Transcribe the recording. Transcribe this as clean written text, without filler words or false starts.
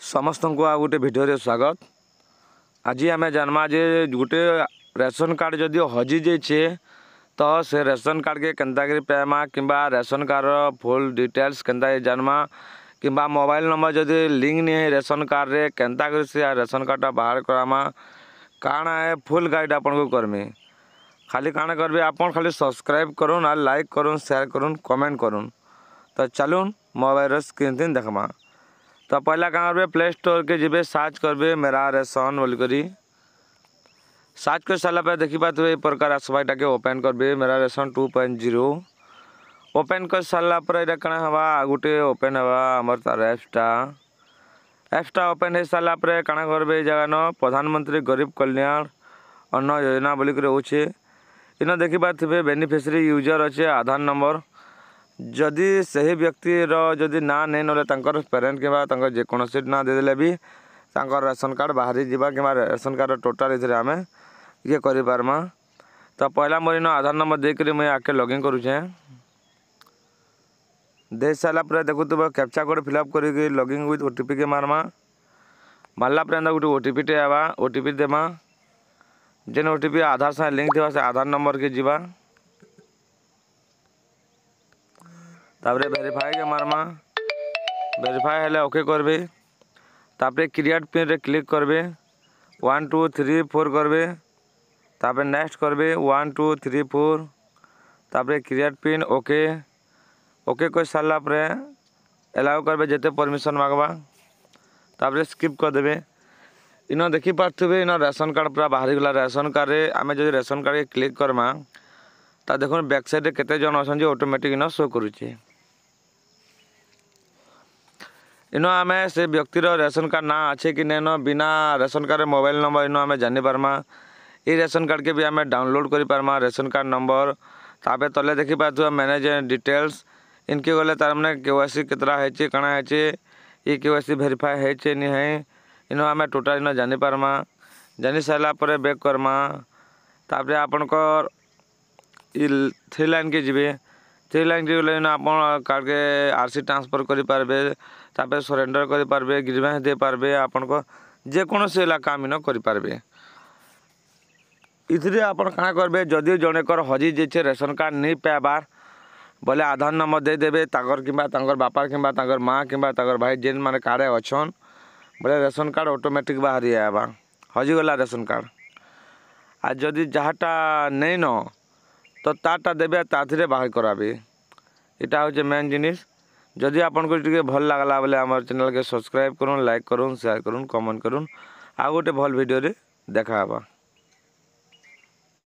समस्त को आ गोटे भिडियो स्वागत। आज आम जानमा जे गोटे रेशन कार्ड जदि हजि जाइए तो से रेशन कार्ड के केन्ता पाइमा कि रेशन कार्ड फुल डिटेल्स केन्ता जानमा कि मोबाइल नंबर जदि लिंक नहीं है रेशन कार्ड रे केन्ता से रेशन कार्ड बाहर करामा काना है फुल गाइड आपन को करमी। खाली काना करबे आपन खाली सब्सक्राइब करूँ और लाइक करूँ शेयर करूँ कमेंट करूँ। तो चलून मोबाइल स्क्रीन तीन देखमा। तो पहला कहाँ करबे प्ले स्टोर के जीवे सर्च करबे मेरा रेशन बोल करी सर्च कर सारा पे देखी पाते प्रकार आसवा के ओपन करबे मेरा रेशन 2.0 ओपन कर सारा पर यहाँ कण हवा गोटे ओपन हवा आमर तार एप्सटा ओपन हो सारा पर कण करबे जगह न प्रधानमंत्री गरीब कल्याण अन्न योजना बोलिक रोचे इन देखी पारे बेनिफिशियरी यूजर अच्छे आधार नंबर जदि सही व्यक्ति जदि ना नहीं ना पेरेन्ट कि जेकोसी ना देदेले भी रेशन कार्ड बाहरी जावा कि रेशन कार्ड टोटाल इधर आम ये करमा। तो पहला मोर इन आधार नंबर देकर मुझे आके लॉगिन करुचे दे सारापर देखु कैप्चा कोड फिलअप कर लॉगिन विथ ओटीपी के मारमा मारला गोटे ओटीपी टे आवा ओटीपी देमा जेन ओटीपी आधार साथ लिंक थी से आधार नंबर के जीवा तापरे वेरीफाई के मारमा वेरीफाई हेले ओके करबे तापरे क्रिएट पिन रे क्लिक करबे 1 2 3 4 करबे तापरे नेक्स्ट करबे 1 2 3 4 तापरे क्रिएट पिन ओके ओके कर सारा पर एलाउ करबे जेते परमिशन मांगबा तापरे स्किप कर देबे। इन देखी पारे इन रेशन कार्ड पूरा बाहरी गला रेशन कार्ड रे आमे जो रेशन कार्ड क्लिक करमा ता देखो बैक साइड रे केते जन अछन ऑटोमेटिक इन शो करूचे। इन आम से व्यक्तिर रेशन कार्ड ना अच्छे कि नहीं बिना ration card mobile number in आम जानी पार्मा ये रेशन कार्ड के भी आम डाउनलोड कर पार्मा रेशन कार्ड नंबर तापे तले देखी पार्थ मैनेज डिटेल्स इनके गले तार मैंने केवाईसी केतरा है कणा है ये केवाईसी वेरीफाई है नहीं है इन आम टोटाल इन जानी पार्मा जानी सारा पर बैक करमा तापरे आपनकर थ्री लाइन के जीवे थ्री लाइन के गले आप कार्ड के आरसी ट्रांसफर करेंगे तापर सरेंडर करेंगे ग्रीवेंस दे पारे आपन को जेकोसी काम इन करेंगे। इधर आप करेंगे जदि जड़ेकर हजि जाइए रेशन कार्ड नहीं पाइबार बोले आधार नंबर देदेवे ताकर कि बापार कि माँ कि भाई जेन माने कार्ड अच्छन बोले रेशन कार्ड ऑटोमेटिक बाहरी आवा हजिगला रेशन कार्ड आ जदि जहाँटा नहीं न तो तारटा देवे ताथी बाहर कराबे इटा हूँ मेन जिनिस। जदि आपन को टिके भल लागला बोले आम चैनल के सब्सक्राइब करूँ लाइक करूँ शेयर करूँ कमेंट करूँ आ गोटे भल वीडियो रे देखा।